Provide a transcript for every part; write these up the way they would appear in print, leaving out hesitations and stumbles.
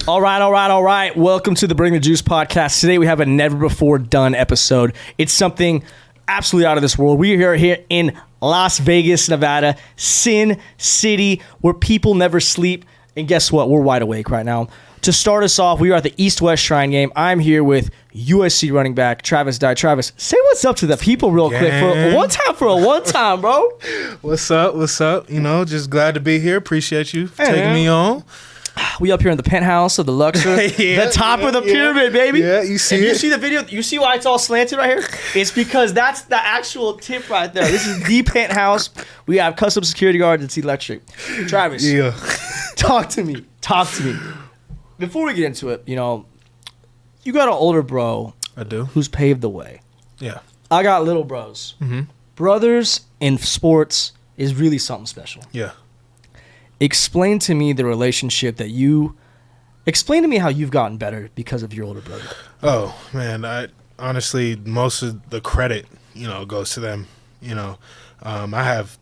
All right. Welcome to the Bring the Juice podcast. Today we have a never before done episode. It's something absolutely out of this world. We are here in Las Vegas, Nevada, Sin City, where people never sleep. And guess what? We're wide awake right now. To start us off, we are at the East-West Shrine game. I'm here with USC running back Travis Dye. Travis, say what's up to the people real quick for a one time, bro. What's up? You know, just glad to be here. Appreciate you taking me on. We up here in the penthouse of the Luxor, the top of the pyramid, baby. Yeah, you see it. You see the video? You see why it's all slanted right here? It's because that's the actual tip right there. This is the penthouse. We have custom security guards. It's electric. Travis, talk to me. Before we get into it, you know, you got an older bro. I do. Who's paved the way. Yeah. I got little bros. Mm-hmm. Brothers in sports is really something special. Yeah. Explain to me the relationship that explain to me how you've gotten better because of your older brother. Oh, man. I honestly, most of the credit, goes to them. I have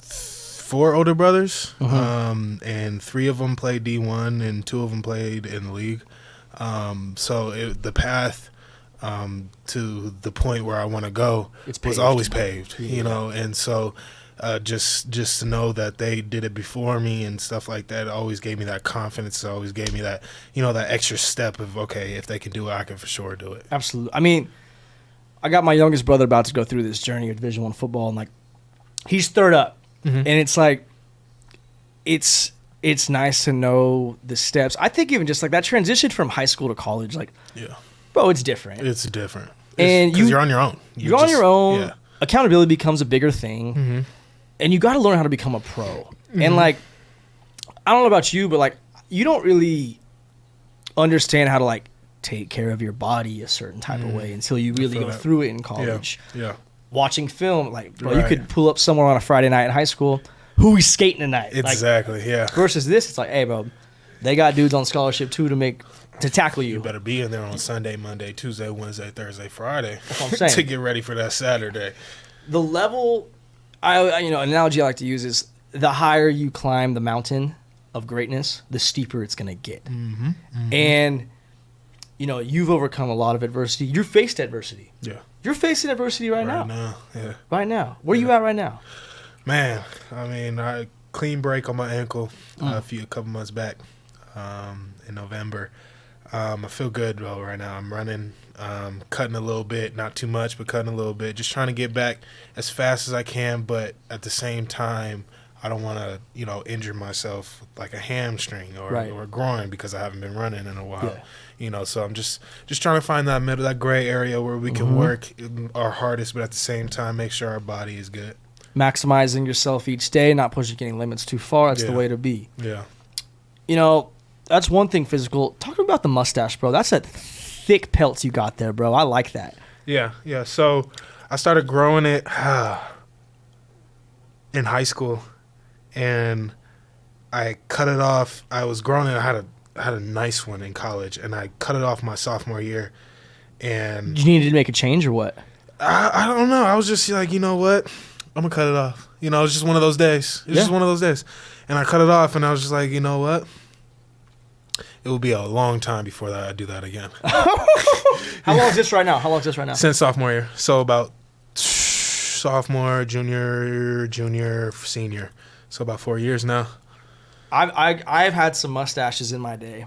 4 older brothers, and 3 of them played D1 and 2 of them played in the league. So the path to the point where I want to go was always paved, and so just to know that they did it before me and stuff like that always gave me that confidence. It always gave me that, that extra step of, okay, if they can do it, I can for sure do it. Absolutely. I mean, I got my youngest brother about to go through this journey of Division I football, and he's third up. Mm-hmm. And it's it's nice to know the steps. I think even just that transition from high school to college, bro, it's different. It's different. Because you're on your own. You're on your own. Yeah. Accountability becomes a bigger thing. Mm-hmm. And you got to learn how to become a pro. Mm-hmm. And I don't know about you, but you don't really understand how to take care of your body a certain type of way until you really go through it in college. Yeah. Watching film, bro, you could pull up somewhere on a Friday night in high school. Who we skating tonight? Exactly, yeah. Versus this, it's hey, bro, they got dudes on scholarship too to tackle you. You better be in there on Sunday, Monday, Tuesday, Wednesday, Thursday, Friday. That's what I'm saying. To get ready for that Saturday. The level, an analogy I like to use is the higher you climb the mountain of greatness, the steeper it's gonna get. Mm-hmm, mm-hmm. And you've overcome a lot of adversity. You faced adversity. Yeah. You're facing adversity right now. Yeah. Right now. Where are you at right now? Man, I mean, I clean break on my ankle a couple months back in November. I feel good though right now. I'm running, cutting a little bit, not too much, but cutting a little bit. Just trying to get back as fast as I can, but at the same time, I don't want to, injure myself like a hamstring or a groin because I haven't been running in a while. Yeah. So I'm just trying to find that gray area where we can work our hardest, but at the same time, make sure our body is good. Maximizing yourself each day, not pushing any limits too far. That's the way to be. Yeah. That's one thing physical. Talk about the mustache, bro. That's that thick pelt you got there, bro. I like that. Yeah. So I started growing it in high school, and I cut it off. I was growing it. I had a nice one in college, and I cut it off my sophomore year. And you needed to make a change or what? I don't know. I was just you know what? I'm going to cut it off. It's just one of those days. Just one of those days. And I cut it off, and I was just you know what? It will be a long time before I do that again. How long is this right now? Since sophomore year. So about sophomore, junior, senior. So about 4 years now. I've had some mustaches in my day.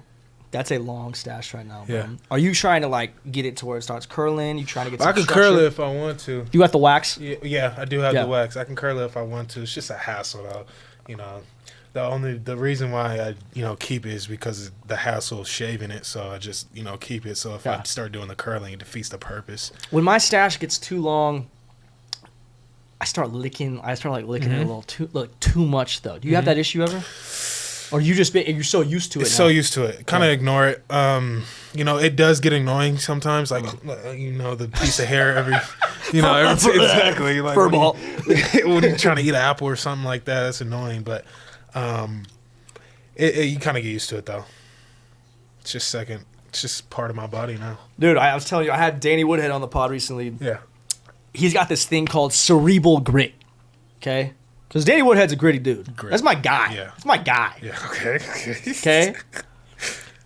That's a long stash right now, bro. Yeah. Are you trying to get it to where it starts curling? You trying to get some I can curl it if I want to. You got the wax? Yeah, I do have the wax. I can curl it if I want to. It's just a hassle though. The reason why I keep it is because of the hassle of shaving it. So I just keep it. So if I start doing the curling, it defeats the purpose. When my stash gets too long, I start licking it a little too much though. Do you have that issue ever? Or you're so used to it. So used to it. Kind of ignore it. It does get annoying sometimes. The piece of hair every exactly. Fur ball. When you're trying to eat an apple or something like that, that's annoying. But you kind of get used to it though. It's just part of my body now. Dude, I was telling you, I had Danny Woodhead on the pod recently. Yeah. He's got this thing called cerebral grit. Okay. Because Danny Woodhead's a gritty dude. Grit. That's my guy. Yeah. That's my guy. Yeah, okay. Okay?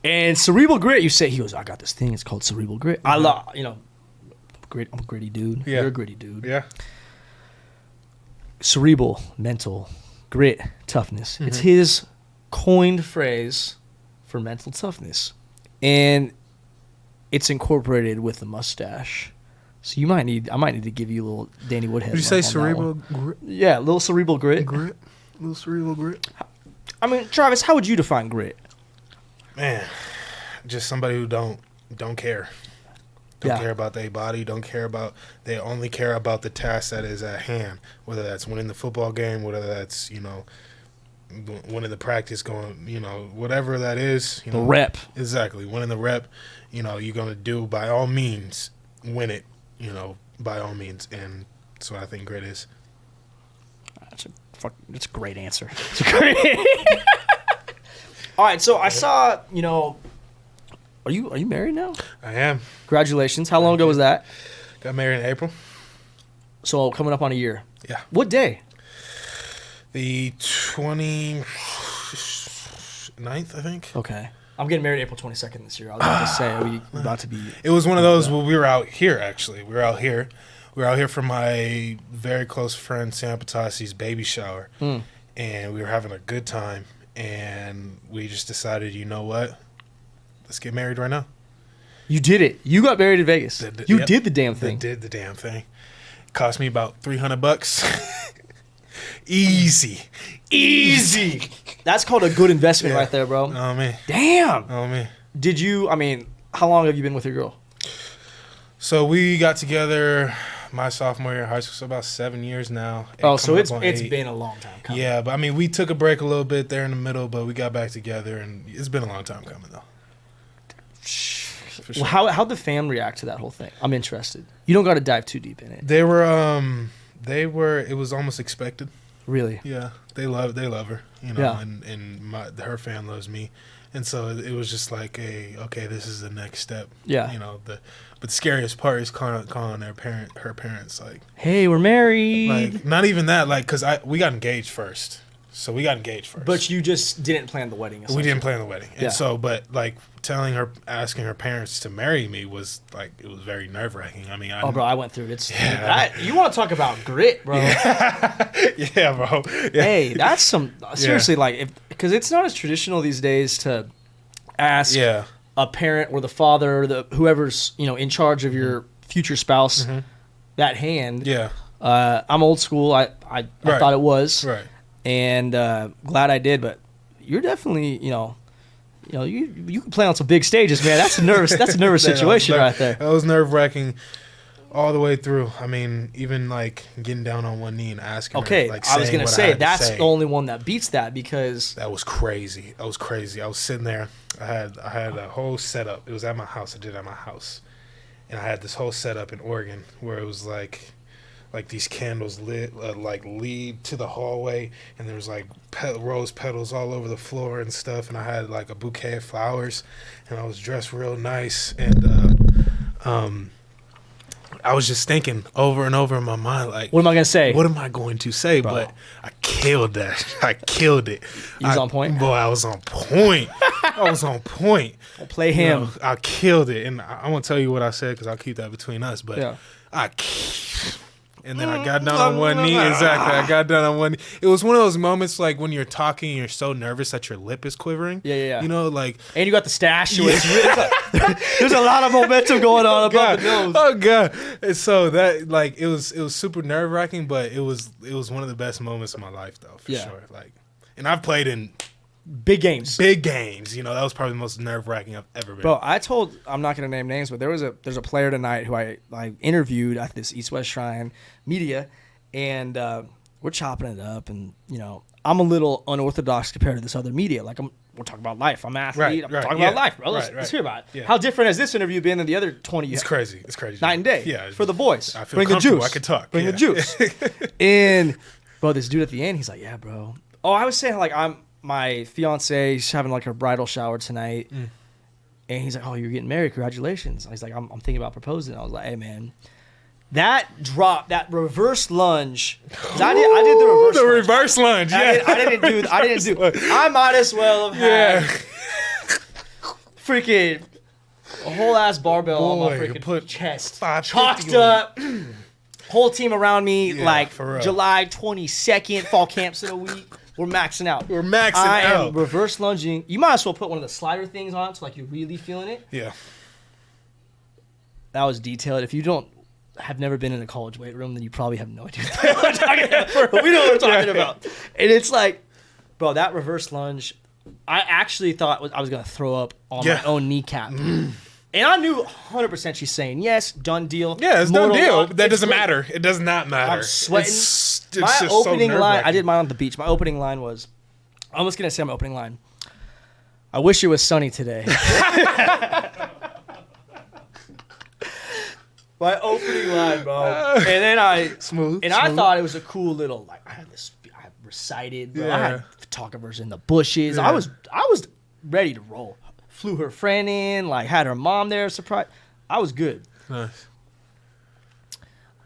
And cerebral grit, you say, he goes, I got this thing. It's called cerebral grit. I love, grit. I'm a gritty dude. Yeah. You're a gritty dude. Yeah. Cerebral, mental, grit, toughness. It's his coined phrase for mental toughness. And it's incorporated with the mustache. So I might need to give you a little Danny Woodhead. Did you say cerebral grit? Yeah, a little cerebral grit. Grit? A little cerebral grit? I mean, Travis, how would you define grit? Man, just somebody who don't care. Don't care about their body. They only care about the task that is at hand. Whether that's winning the football game, whether that's winning the practice, whatever that is. The rep. Exactly, winning the rep. You're gonna do by all means, win it. By all means, and so I think grit is. That's a great answer. It's a great. All right, so I saw. Are you married now? I am. Congratulations. How long ago was that? Got married in April. So coming up on a year. Yeah. What day? The 29th, I think. Okay. I'm getting married April 22nd this year. I was about to say, are we about to be... It was one of those where we were out here, actually. We were out here for my very close friend Sam Patasi's baby shower. And we were having a good time. And we just decided, you know what? Let's get married right now. You did it. You got married in Vegas. You did the damn thing. Did the damn thing. Cost me about $300. Easy. That's called a good investment right there, bro. Oh, man. Damn. Oh, man. How long have you been with your girl? So we got together my sophomore year of high school, so about 7 years now. Oh, so it's been a long time coming. Yeah, but we took a break a little bit there in the middle, but we got back together, and it's been a long time coming, though. For sure. Well, how'd the fam react to that whole thing? I'm interested. You don't got to dive too deep in it. They were, it was almost expected. Really? Yeah, they love her, Yeah. and her fan loves me, and so it was just like okay, this is the next step. Yeah. But the scariest part is calling her parents like, hey, we're married. Like, not even that, like, because we got engaged first. So we got engaged first. But you just didn't plan the wedding. We didn't plan the wedding. Yeah. And so, but like asking her parents to marry me was like, it was very nerve wracking. Bro, I went through it. You want to talk about grit, bro. Yeah, bro. Yeah. Hey, that's seriously, because it's not as traditional these days to ask a parent or the father, or whoever's, in charge of your future spouse, that hand. Yeah. I'm old school. I thought it was. Right. And glad I did, but you're definitely, you can play on some big stages, man. That's a nervous situation right there. That was nerve wracking all the way through. Even like getting down on one knee and asking. Okay, her, like, I was gonna say that's the only one that beats that, because that was crazy. I was sitting there. I had a whole setup. It was at my house. I did it at my house, and I had this whole setup in Oregon where it was like these candles lit, lead to the hallway, and there was like rose petals all over the floor and stuff, and I had like a bouquet of flowers, and I was dressed real nice, and I was just thinking over and over in my mind, like, what am I gonna say? What am I going to say? Bro. But I killed that. I killed it. You was on point? Boy, I was on point. I'll play him. I killed it, and I won't tell you what I said because I'll keep that between us. But yeah. And then I got down on one knee. Exactly. I got down on one knee. It was one of those moments like when you're talking and you're so nervous that your lip is quivering. Yeah. And you got the stash. Yeah. There's a lot of momentum going on above the nose. Oh, God. And so that, it was super nerve-wracking, but it was one of the best moments of my life, though, for sure. And I've played in big games. That was probably the most nerve-wracking I've ever been. Bro, I'm not going to name names, but there's a player tonight who I interviewed at this East West Shrine media, and we're chopping it up, and I'm a little unorthodox compared to this other media. We're talking about life. I'm an athlete. I'm talking about life, bro. Let's hear about it. Yeah. How different has this interview been than the other 20 years? It's crazy. Night and day. Yeah. For the boys. I feel Bring the juice. I can talk. Bring the juice. And bro, this dude at the end, he's like, yeah, bro. Oh, I was saying my fiance, she's having her bridal shower tonight, and he's like, "Oh, you're getting married? Congratulations!" And he's like, "I'm thinking about proposing." I was like, "Hey, man, that drop, that reverse lunge, 'cause I did the reverse lunge. Yeah, I didn't do. I might as well have had freaking a whole ass barbell on my Boy, freaking put chest, 550 chalked up. Whole team around me, Yeah, like for real. July 22nd, fall camps in a week. We're maxing out. We're maxing I out. am reverse lunging. You might as well put one of the slider things on, so like you're really feeling it. Yeah. That was detailed. If you have never been in a college weight room, then you probably have no idea what we're talking about. But we know what we're talking about. And it's like, bro, that reverse lunge, I actually thought I was going to throw up on my own kneecap. And I knew 100% she's saying yes, done deal. Yeah, it's done deal. Lock, That doesn't great. matter. It does not matter. I'm sweating. It's My just opening so line, I did nerve-wracking. mine on the beach. My opening line was, I'm just going to say my opening line. I wish it was sunny today. My opening line, bro. And then Smooth. I thought it was a cool little, like, I recited, bro. I had photographers in the bushes. Yeah. I was ready to roll. Flew her friend in, like, had her mom there, surprise. I was good. Nice.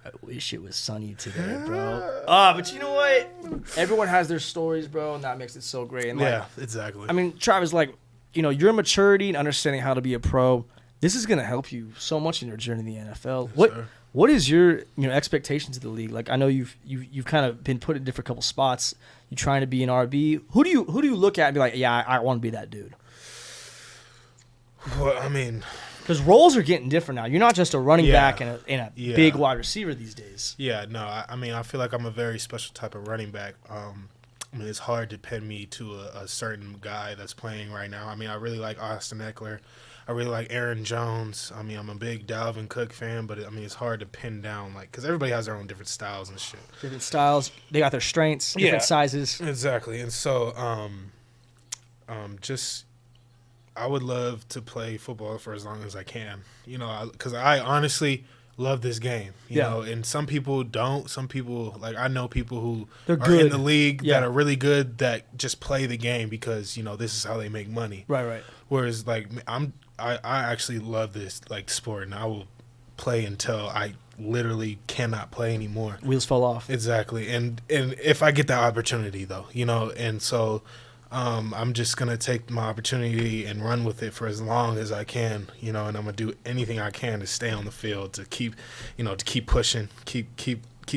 I wish it was sunny today, bro. But you know what? Everyone has their stories, bro, and that makes it so great. And like, Yeah, exactly. I mean, Travis, like, you know, your maturity and understanding how to be a pro, this is gonna help you so much in your journey in the NFL. sir. What is your expectations of the league? Like, I know you've kind of been put in different couple spots. You're trying to be an RB. Who do you look at and be like, yeah, I want to be that dude? Well, I mean, because roles are getting different now. You're not just a running back and a big wide receiver these days. yeah, no. I mean, I feel like I'm a very special type of running back. I mean, it's hard to pin me to a certain guy that's playing right now. I mean, I really like Austin Eckler. I really like Aaron Jones. I mean, I'm a big Dalvin Cook fan, but I mean, it's hard to pin down, like, because everybody has their own different styles and shit. Different styles. They got their strengths, different sizes. Exactly. And so, just, I would love to play football for as long as I can, you know, because I honestly love this game, you know, and some people don't. Some people, like, I know people who They're are good in the league that are really good that just play the game because, you know, this is how they make money. Right. Whereas, like, I actually love this, like, sport, and I will play until I literally cannot play anymore. Wheels fall off. Exactly. And if I get that opportunity, though, you know, and so I'm just going to take my opportunity and run with it for as long as I can, you know, and I'm going to do anything I can to stay on the field, to keep, you know, to keep pushing, keep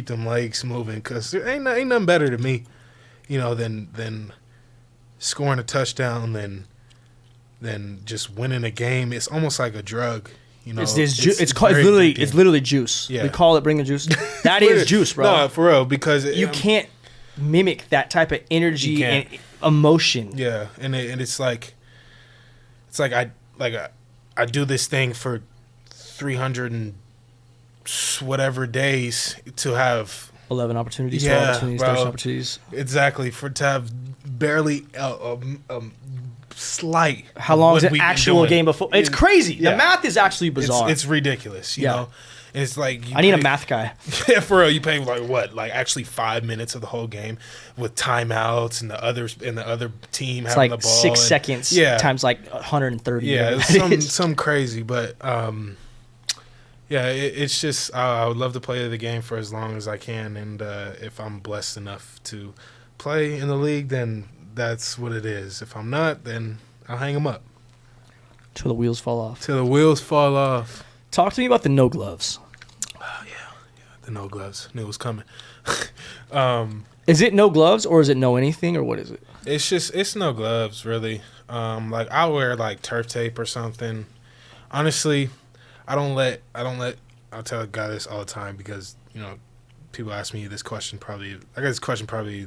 them legs moving, because there ain't nothing better to me, you know, than scoring a touchdown, than just winning a game. It's almost like a drug. You know, It's very literally addicting. juice. Yeah. We call it bring the juice. That is juice, bro. No, for real, because You can't mimic that type of energy and emotion. Yeah, and it's like I do this thing for 300 and whatever days to have 11 opportunities, 12 opportunities, 13 opportunities. Exactly, to have barely slight. How long is what an we've been actual doing. game before? It's crazy. Yeah. The math is actually bizarre. It's ridiculous, you know. And it's like I need a math guy. Yeah, for real. You pay like what? Like actually 5 minutes of the whole game with timeouts and the other team It's having like the ball. 6 seconds times like 130. Yeah, whatever it's some crazy, but yeah, it's just I would love to play the game for as long as I can, and if I'm blessed enough to play in the league, then that's what it is. If I'm not, then I'll hang them up Till the wheels fall off. till the wheels fall off. Talk to me about the no gloves. Oh yeah, the no gloves. Knew it was coming. Is it no gloves or is it no anything or what is it? It's no gloves really. Like I'll wear like turf tape or something. Honestly, I don't let. I'll tell a guy this all the time because you know people ask me this question probably. I get this question probably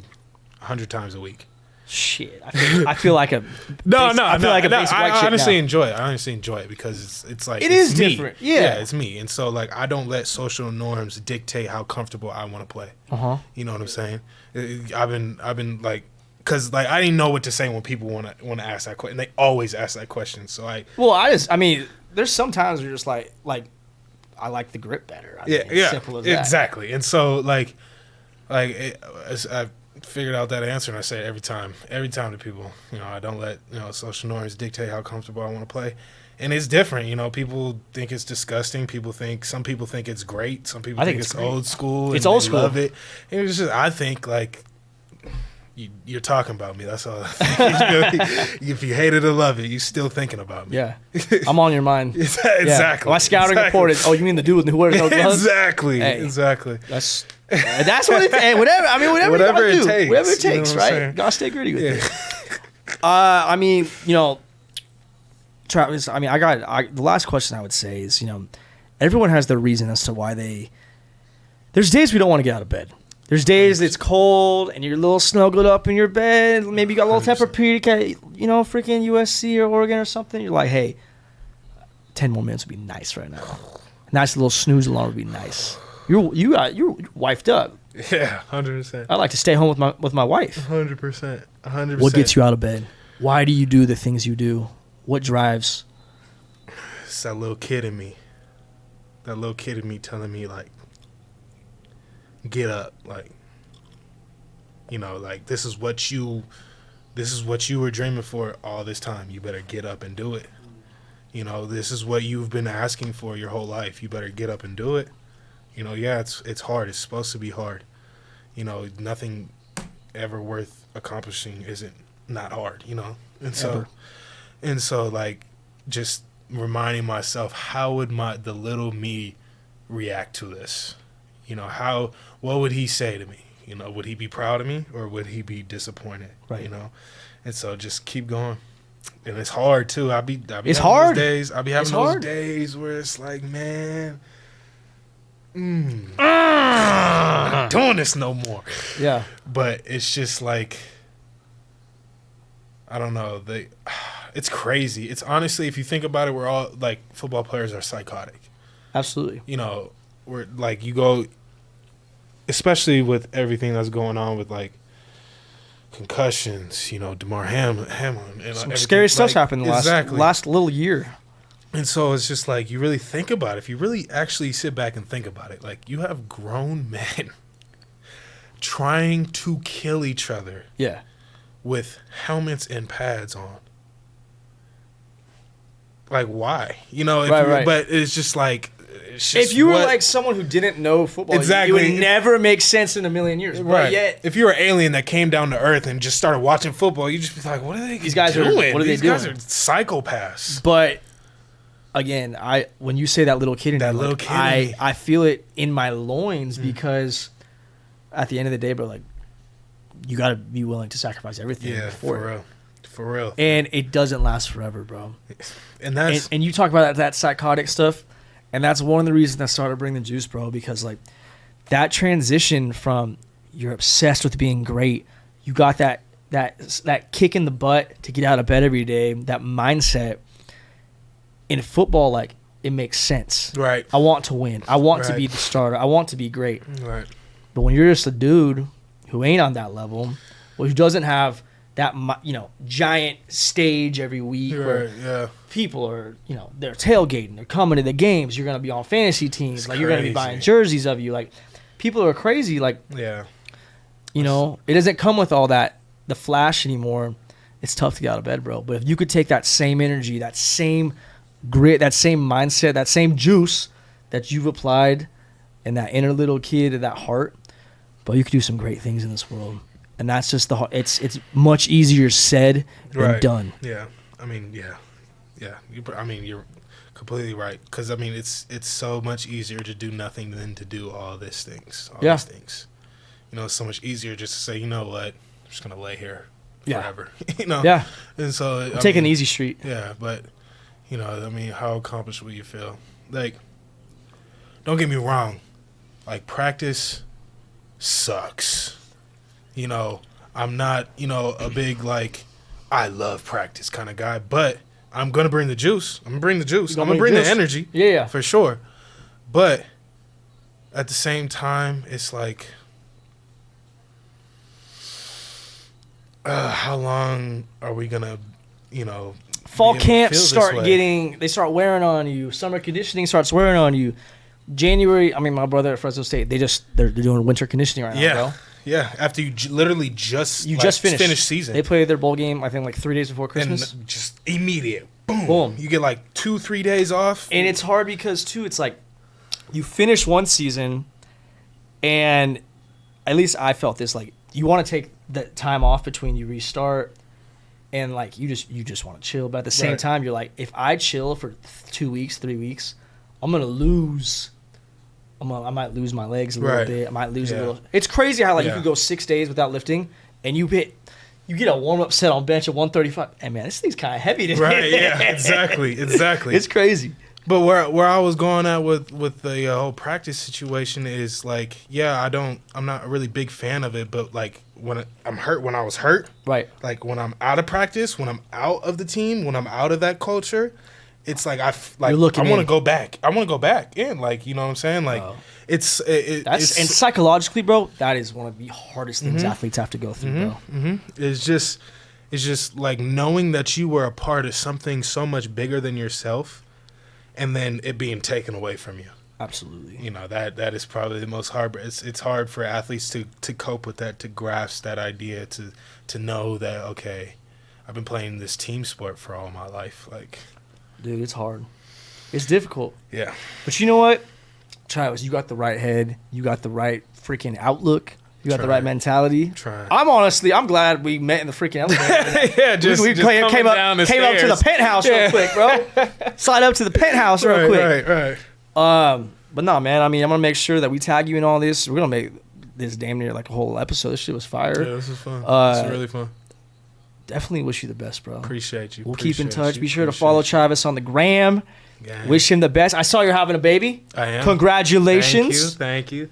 100 times a week. Shit, I feel like a No, I feel like a basic white I chick honestly now. enjoy it. I honestly enjoy it because it's like It it's is me. different. Yeah. It's me, and so like I don't let social norms dictate how comfortable I want to play. You know what I'm saying? I've been like, cause like I didn't know what to say when people want to ask that question. They always ask that question. So I mean, there's sometimes you're just like I like the grip better. I mean, yeah, simple as that. exactly. And so I figured out that answer, and I say it every time to people. You know, I don't let social norms dictate how comfortable I want to play. And it's different, you know. People think it's disgusting. Some people think it's great. Some people think it's great. old school. It's and old they school. Love it. And it's just, I think like you're talking about me. That's all. If you hate it or love it, you're still thinking about me. Yeah, I'm on your mind. Exactly. Yeah. My scouting report is, you mean the dude who wears no gloves? Exactly. Hey, exactly. That's what it. Hey, whatever. I mean, whatever it takes. Whatever it takes, right? Gotta stay gritty with it. I mean, Travis. I mean, the last question I would say is, everyone has their reason as to why they. There's days we don't want to get out of bed. There's days it's cold and you're a little snuggled up in your bed. Maybe you got a little Tempur-Pedic at, freaking USC or Oregon or something. You're like, hey, 10 more minutes would be nice right now. A nice little snooze alarm would be nice. You're wifed up. Yeah, 100%. I like to stay home with my wife. 100%. 100%. What gets you out of bed? Why do you do the things you do? What drives? It's that little kid in me. That little kid in me telling me, like, get up, like, like this is what you were dreaming for all this time. You better get up and do it. This is what you've been asking for your whole life. You better get up and do it. Yeah, it's hard. It's supposed to be hard. Nothing ever worth accomplishing isn't not hard. And so like just reminding myself, how would the little me react to this? What would he say to me? Would he be proud of me or would he be disappointed? Right. And so just keep going. And it's hard too. I'll be it's having hard. Those days. I'll be having those days where it's like, man, I'm not doing this no more. Yeah. But it's just like, I don't know. It's crazy. It's honestly, if you think about it, we're all like football players are psychotic. Absolutely. We're like, you go, especially with everything that's going on with like concussions, Damar Hamlin. And some scary stuff's happened the last little year. And so it's just like, you really think about it. If you really actually sit back and think about it, like you have grown men trying to kill each other. Yeah. With helmets and pads on. Like, why? Right. But it's just like, if you were like someone who didn't know football, exactly, it would never make sense in a million years. Right. But yet, if you were an alien that came down to Earth and just started watching football, you'd just be like, "What are they these guys doing? What are they doing? These guys are psychopaths." But again, when you say that little kid, I feel it in my loins because at the end of the day, bro, like you got to be willing to sacrifice everything. Yeah, for real. And it doesn't last forever, bro. And that's and you talk about that psychotic stuff. And that's one of the reasons I started bringing the juice, bro, because like that transition from you're obsessed with being great, you got that kick in the butt to get out of bed every day, that mindset. In football, like it makes sense. Right. I want to win. I want to be the starter. I want to be great. Right. But when you're just a dude who ain't on that level, who doesn't have that giant stage every week where people are they're tailgating, they're coming to the games, you're gonna be on fantasy teams, like you're gonna be buying jerseys of you, like people are crazy, like it doesn't come with all that the flash anymore. It's tough to get out of bed, bro. But if you could take that same energy, that same grit, that same mindset, that same juice that you've applied in that inner little kid and that heart, but you could do some great things in this world. And that's just it's much easier said than done. Yeah, I mean, yeah. You're completely right. Because it's so much easier to do nothing than to do all these things. These things. It's so much easier just to say, you know what, I'm just gonna lay here forever. Yeah. And so taking the easy street. Yeah, but how accomplished will you feel? Like, don't get me wrong. Like, practice sucks. I'm not, a big, like, I love practice kind of guy, but I'm going to bring the juice. I'm going to bring the juice. I'm going to bring the energy. Yeah. For sure. But at the same time, it's like, how long are we going to, fall camps start wearing on you. Summer conditioning starts wearing on you. January, my brother at Fresno State, they're doing winter conditioning right now, bro. Yeah, after you literally just finished season. They played their bowl game, I think, like 3 days before Christmas. And just immediate. Boom. You get like 2-3 days off. And it's hard because, too, it's like you finish one season, and at least I felt this, like, you want to take the time off between you restart and like you just want to chill. But at the same time, you're like, if I chill for 2 weeks, 3 weeks, I'm gonna lose. I might lose my legs a little bit. I might lose a little. It's crazy how like you could go 6 days without lifting, and you get a warm up set on bench at 135. And man, this thing's kind of heavy today. Right? Yeah. Exactly. It's crazy. But where I was going at with the whole practice situation is like, I'm not a really big fan of it, but like when I was hurt, right? Like when I'm out of practice, when I'm out of the team, when I'm out of that culture, it's like I want to go back. I want to go back in, like, you know what I'm saying? Like it's psychologically, bro, that is one of the hardest things athletes have to go through, bro. It's just like knowing that you were a part of something so much bigger than yourself. And then it being taken away from you. Absolutely. You know, that is probably the most hard. It's hard for athletes to cope with that, to grasp that idea, to know that, okay, I've been playing this team sport for all my life. Like, dude, it's hard. It's difficult. Yeah. But you know what? Travis, you got the right head. You got the right freaking outlook. You got the right mentality. I'm glad we met in the freaking elevator. We came up to the penthouse real quick, bro. Slide up to the penthouse real quick. Right. But no, man. I mean, I'm gonna make sure that we tag you in all this. We're gonna make this damn near like a whole episode. This shit was fire. Yeah, this is fun. This is really fun. Definitely wish you the best, bro. Appreciate you. We'll keep in touch. Be sure to follow Travis on the gram. Gang. Wish him the best. I saw you're having a baby. I am. Congratulations. Thank you.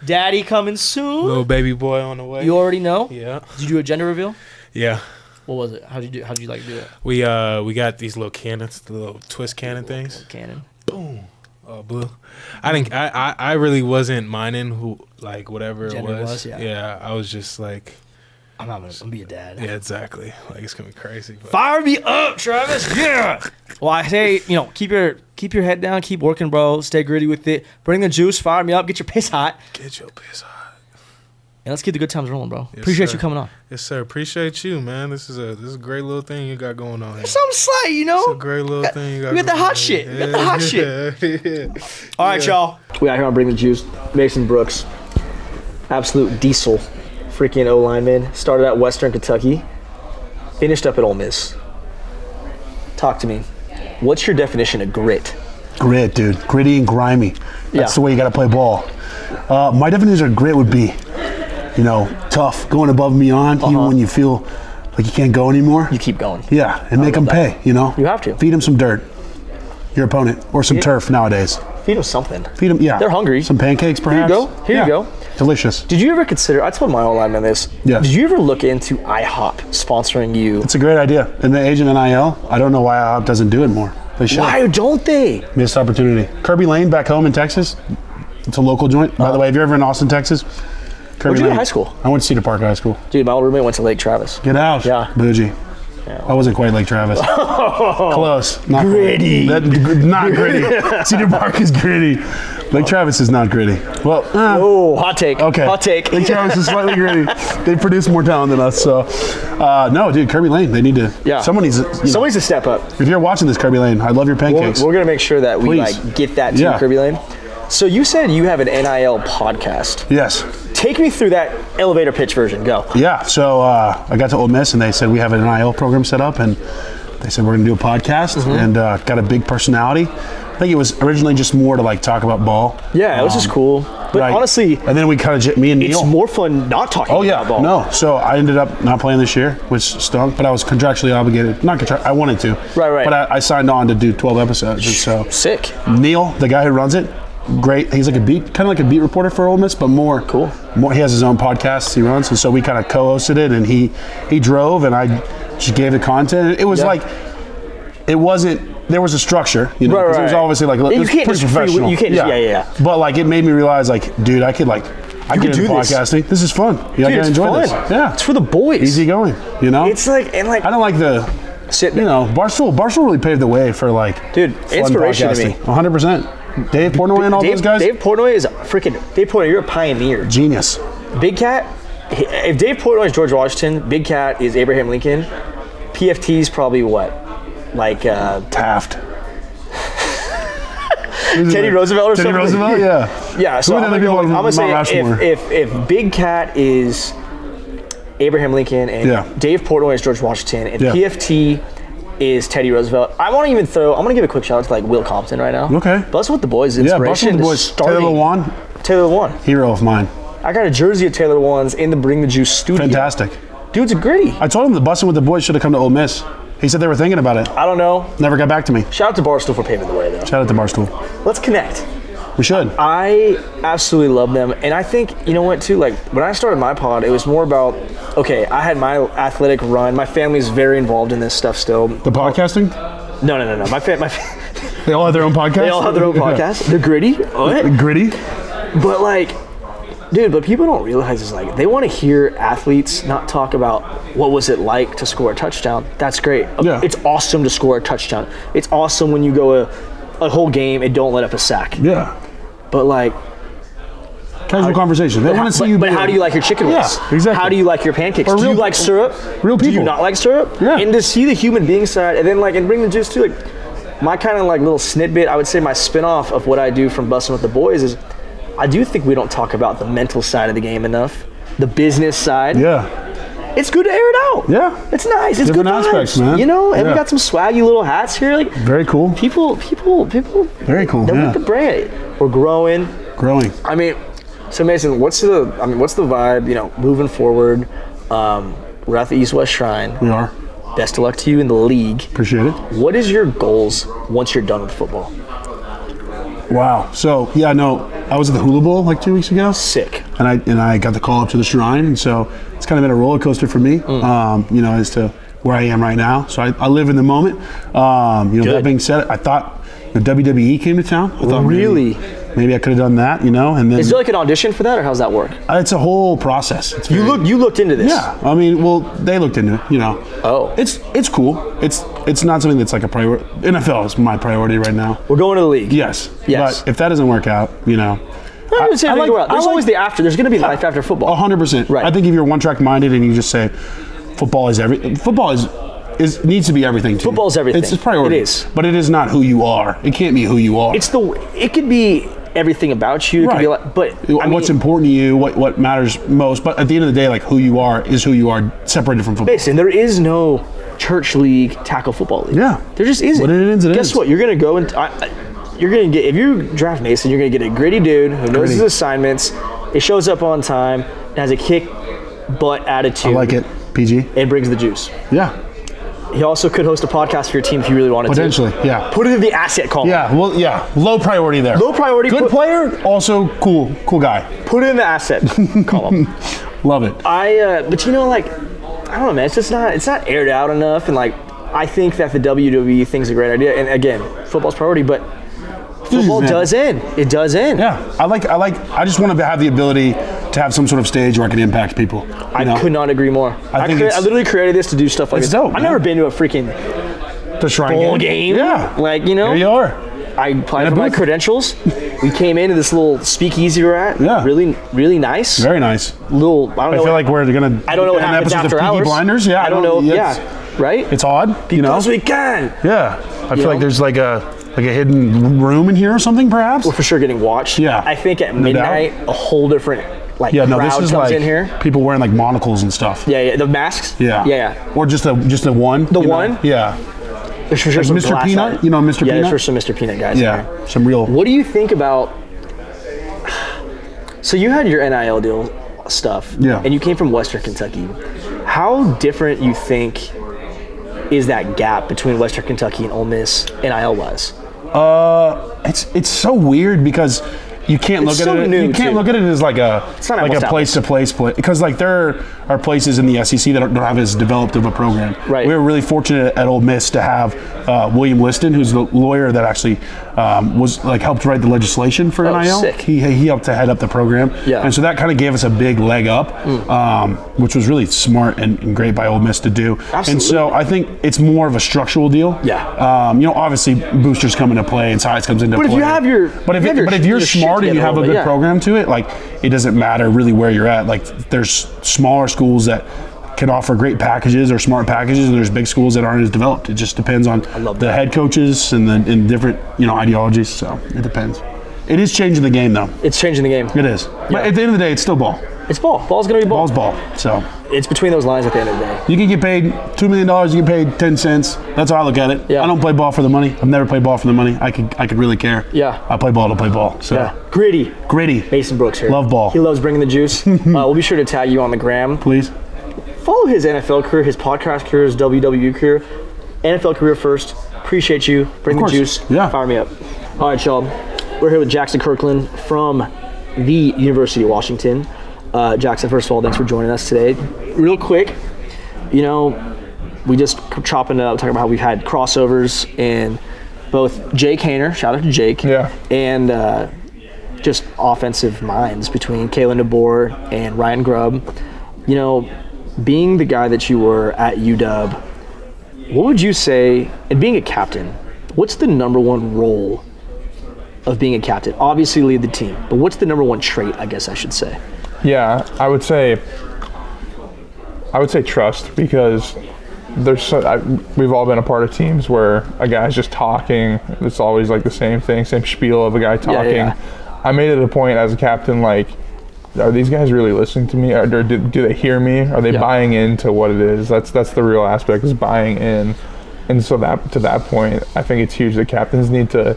Daddy coming soon. Little baby boy on the way. You already know? Yeah. Did you do a gender reveal? Yeah. What was it? How'd you like to do it? We got these little cannons, the little twist cannon things. Cannon. Boom. Oh, blue. I really wasn't minding who, like, whatever gender it was. Yeah. I was just like, I'm gonna be a dad. Yeah, exactly. Like, it's gonna be crazy. But. Fire me up, Travis. Yeah. Well, I say, keep your head down, keep working, bro. Stay gritty with it. Bring the juice. Fire me up. Get your piss hot. And let's keep the good times rolling, bro. Yes, Appreciate sir. you coming on. Yes, sir. Appreciate you, man. This is a great little thing you got going on here. Something slight, It's a great little thing you got. We got the hot shit. We got the hot shit. All right, y'all. We out here on Bring the Juice. Mason Brooks, absolute diesel, freaking O lineman. Started at Western Kentucky, finished up at Ole Miss. Talk to me. What's your definition of grit? Grit, dude. Gritty and grimy. That's the way you got to play ball. My definition of grit would be, tough, going above and beyond, even when you feel like you can't go anymore. You keep going. Yeah, and make them pay, You have to. Feed them some dirt, your opponent, or some turf nowadays. Feed them something. Feed them, yeah. They're hungry. Some pancakes, perhaps. Here you go. Delicious. Did you ever consider, I told my old lineman this, yes. Did you ever look into IHOP sponsoring you? It's a great idea. In the age of NIL, I don't know why IHOP doesn't do it more. They should. Why don't they? Missed opportunity. Kirby Lane back home in Texas. It's a local joint. By the way, if you're ever in Austin, Texas, Where'd you go to high school? I went to Cedar Park High School. Dude, my old roommate went to Lake Travis. Get out. Yeah. Bougie. Yeah. I wasn't quite Lake Travis. Close. Not gritty. Not gritty. Cedar Park is gritty. Lake Travis is not gritty. Well, hot take. Okay. Hot take. Lake Travis is slightly gritty. They produce more talent than us. So, no, dude, Kirby Lane, they need to. Yeah. Someone needs to step up. If you're watching this, Kirby Lane, I love your pancakes. We're going to make sure that we get that to Kirby Lane. So you said you have an NIL podcast. Yes. Take me through that elevator pitch version. Go. Yeah. So I got to Ole Miss and they said we have an NIL program set up, and they said we're going to do a podcast and got a big personality. I think it was originally just more to like talk about ball. Yeah, it was just cool. But honestly, and then we kind of me and Neil. It's more fun not talking about ball. No. So I ended up not playing this year, which stunk. But I was contractually obligated. I wanted to. Right. But I signed on to do 12 episodes. And so sick. Neil, the guy who runs it. Great. He's like kind of like a beat reporter for Ole Miss, but more cool. He has his own podcast he runs, and so we kind of co-hosted it, and he drove, and I just gave the content. It was like, it wasn't. There was a structure, right. It was obviously like it was pretty professional. You can't. Yeah. But like, it made me realize, like, dude, I could do podcasting. This is fun. Dude, I enjoy this. Yeah, it's for the boys. Easy going. It's like I don't like the. Barstool really paved the way for dude, inspiration to me. 100%. Dave Portnoy and all those guys? Dave Portnoy is Dave Portnoy, you're a pioneer. Genius. Big Cat, if Dave Portnoy is George Washington, Big Cat is Abraham Lincoln, PFT is probably what? Taft. Teddy Roosevelt or something? Teddy Roosevelt, yeah. Yeah, so I'm going to say if Big Cat is Abraham Lincoln, and Dave Portnoy is George Washington, and PFT is Teddy Roosevelt. I'm going to give a quick shout out to like Will Compton right now. Okay. Bustin' with the Boys is inspiration. Yeah, Bustin' with the Boys. Taylor Lewan. Hero of mine. I got a jersey of Taylor Lewan's in the Bring the Juice studio. Fantastic. Dude's a gritty. I told him the Bustin' with the Boys should have come to Ole Miss. He said they were thinking about it. I don't know. Never got back to me. Shout out to Barstool for paving the way, though. Shout out to Barstool. Let's connect. We should. I absolutely love them. And I think, you know what, too? Like, when I started my pod, it was more about, okay, I had my athletic run. My family's very involved in this stuff still. The podcasting? No. They all have their own podcast? They all have their own podcast. They're gritty. What? Gritty? But, like, dude, but people don't realize is, like, they want to hear athletes not talk about what was it like to score a touchdown. That's great. Yeah. It's awesome to score a touchdown. It's awesome when you go a whole game and don't let up a sack. Yeah. But, like, casual conversation. They want to see you. But how do you like your chicken wings? Yeah, exactly. How do you like your pancakes? Do you like syrup? Real people. Do you not like syrup? Yeah. And to see the human being side, and then like, and bring the juice too. Like, my kind of like little snidbit, I would say my spinoff of what I do from Bustin' with the Boys is, I do think we don't talk about the mental side of the game enough, the business side. Yeah. It's good to air it out. Yeah. It's nice. It's different good aspects, vibes, man. You know, and we got some swaggy little hats here. Like, very cool. People. Very cool. They like the brand. We're growing. I mean, so Mason, what's the vibe? You know, moving forward. We're at the East West Shrine. We are. Best of luck to you in the league. Appreciate it. What is your goals once you're done with football? Wow. So yeah, no, I was at the Hula Bowl like 2 weeks ago. Sick. And I got the call up to the Shrine, and so it's kind of been a roller coaster for me. You know, as to where I am right now. So I live in the moment. You know, that being said, I thought the WWE came to town. I thought really. Maybe I could have done that, you know, and then. Is there like an audition for that, or how's that work? It's a whole process. It's you looked into this. Yeah, I mean, well, they looked into it, you know. Oh. It's cool. It's not something that's like a priority. NFL is my priority right now. We're going to the league. Yes. But if that doesn't work out, you know. There's always the after. There's going to be life after football. 100%. Right. I think if you're one-track minded and you just say, football is everything. Football needs to be everything to Football is everything. It's a priority. It is. But it is not who you are. It can't be who you are. It could be everything about you. It could be like, but what's important to you, what matters most. But at the end of the day, like who you are is who you are, separated from football. Listen, there is no church league tackle football league. Yeah. There just isn't. What it is, Guess what? You're going to go and you're going to get, if you draft Mason, you're going to get a gritty dude who knows his assignments. It shows up on time and has a kick butt attitude. I like it. PG. And brings the juice. Yeah. He also could host a podcast for your team if you really wanted Potentially, to. yeah. Put it in the asset column. Yeah, well, yeah. Low priority there. Low priority. Good player, also cool guy. Put it in the asset column. Love it. But you know, like, I don't know, man. It's not aired out enough, and like, I think that the WWE thing's a great idea. And again, football's priority, but football does end. It does end. Yeah, I just want to have the ability to have some sort of stage where I can impact people. I could not agree more. I literally created this to do stuff like this. Dope, I've never been to a freaking bowl game. Yeah. Like, you know. Here you are. I applied for my credentials. We came into this little speakeasy we're at. Yeah. Really, really nice. Very nice. I feel like we're going to. I don't know what happens after hours. Blinders. Yeah. I don't know. Yeah. Right? It's odd. Because we can. Yeah. I feel like there's like a hidden room in here or something, perhaps. We're for sure getting watched. Yeah. I think at midnight, a whole different crowd this is comes like in here. People wearing like monocles and stuff. Yeah. The masks. Yeah. Or just a one. The one. Yeah. There's for sure some Mr. Peanut. Mr. Peanut. Yeah, there's for some Mr. Peanut guys. Yeah. Some real. What do you think about? So you had your NIL deal stuff. Yeah. And you came from Western Kentucky. How different you think is that gap between Western Kentucky and Ole Miss NIL wise? It's so weird because you can't look at it. You can't look at it as like a place to place because like there are places in the SEC that don't have as developed of a program. Right. We were really fortunate at Ole Miss to have William Liston, who's the lawyer that actually was like helped write the legislation for NIL. Sick. He helped to head up the program. Yeah. And so that kind of gave us a big leg up, which was really smart and great by Ole Miss to do. Absolutely. And so I think it's more of a structural deal. Yeah. Obviously boosters come into play and size comes into play. But if you have your, but if you're smart and you have a good program to it, like it doesn't matter really where you're at. Like there's smaller schools that can offer great packages or smart packages, and there's big schools that aren't as developed. It just depends on the head coaches and different ideologies. So it depends. It is changing the game though. It's changing the game. It is. But at the end of the day, it's still ball. It's ball. Ball's gonna be ball. Ball's ball. So it's between those lines at the end of the day. You can get paid $2 million. You get paid 10 cents. That's how I look at it. Yeah. I don't play ball for the money. I've never played ball for the money. I could really care. Yeah. I play ball to play ball. So. Yeah. Gritty. Mason Brooks here. Love ball. He loves bringing the juice. We'll be sure to tag you on the gram. Please. Follow his NFL career, his podcast career, his WWE career. NFL career first. Appreciate you. Bring the juice. Yeah. Fire me up. All right, y'all. We're here with Jackson Kirkland from the University of Washington. Jackson, first of all, thanks for joining us today. Real quick, you know, we just chopping it up, talking about how we've had crossovers in both Jake Hainer, shout out to Jake, and just offensive minds between Kalen DeBoer and Ryan Grubb. You know, being the guy that you were at UW, what would you say, and being a captain, what's the number one role of being a captain? Obviously lead the team, but what's the number one trait, I guess I should say? Yeah, I would say trust, because we've all been a part of teams where a guy's just talking. It's always like the same thing, same spiel of a guy talking. Yeah. I made it a point as a captain, like, are these guys really listening to me? Or do they hear me? Are they buying into what it is? That's the real aspect, is buying in. And so to that point, I think it's huge that captains need to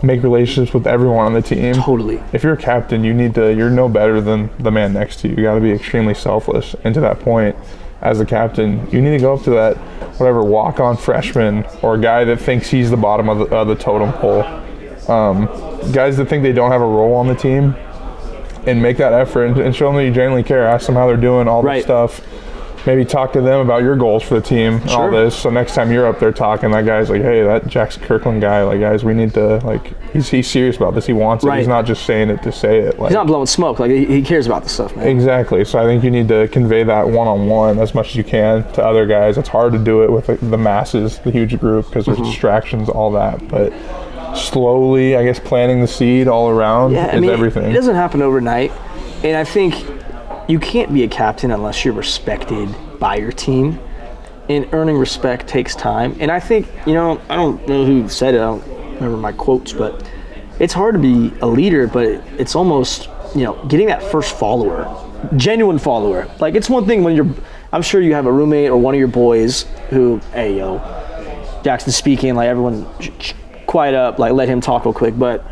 make relationships with everyone on the team. Totally. If you're a captain, you're no better than the man next to you. You got to be extremely selfless. And to that point, as a captain, you need to go up to that whatever walk-on freshman or guy that thinks he's the bottom of the totem pole. Guys that think they don't have a role on the team, and make that effort and show them that you genuinely care. Ask them how they're doing, all this stuff. Maybe talk to them about your goals for the team and all this. So next time you're up there talking, that guy's like, hey, that Jackson Kirkland guy, like, guys, we need to, like, he's serious about this. He wants it. He's not just saying it to say it. Like, he's not blowing smoke. Like, he cares about the stuff, man. Exactly. So I think you need to convey that one-on-one as much as you can to other guys. It's hard to do it with the masses, the huge group, because there's distractions, all that. But slowly, I guess, planting the seed all around is everything. It doesn't happen overnight. And I think you can't be a captain unless you're respected by your team. And earning respect takes time. And I think, you know, I don't know who said it. I don't remember my quotes, but it's hard to be a leader, but it's almost, you know, getting that first follower, genuine follower. Like, it's one thing when I'm sure you have a roommate or one of your boys who, hey, yo, Jackson's speaking, like, everyone quiet up, like, let him talk real quick. But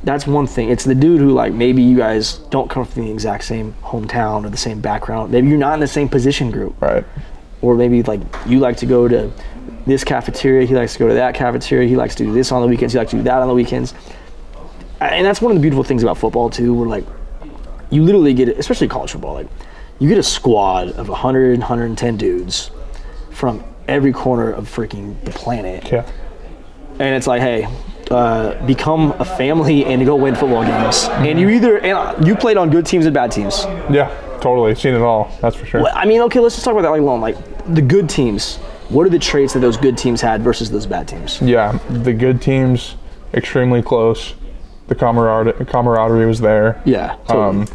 that's one thing. It's the dude who, like, maybe you guys don't come from the exact same hometown or the same background. Maybe you're not in the same position group. Right. Or maybe, like, you like to go to this cafeteria, he likes to go to that cafeteria, he likes to do this on the weekends, he likes to do that on the weekends. And that's one of the beautiful things about football, too, where, like, you literally get, especially college football, like, you get a squad of 100, 110 dudes from every corner of freaking the planet. Yeah. And it's like, hey, become a family and go win football games. And you played on good teams and bad teams. Yeah, totally. Seen it all. That's for sure. Well, I mean, okay, let's just talk about that alone. Like, the good teams, what are the traits that those good teams had versus those bad teams? Yeah, the good teams, extremely close. The camaraderie was there. Yeah, totally.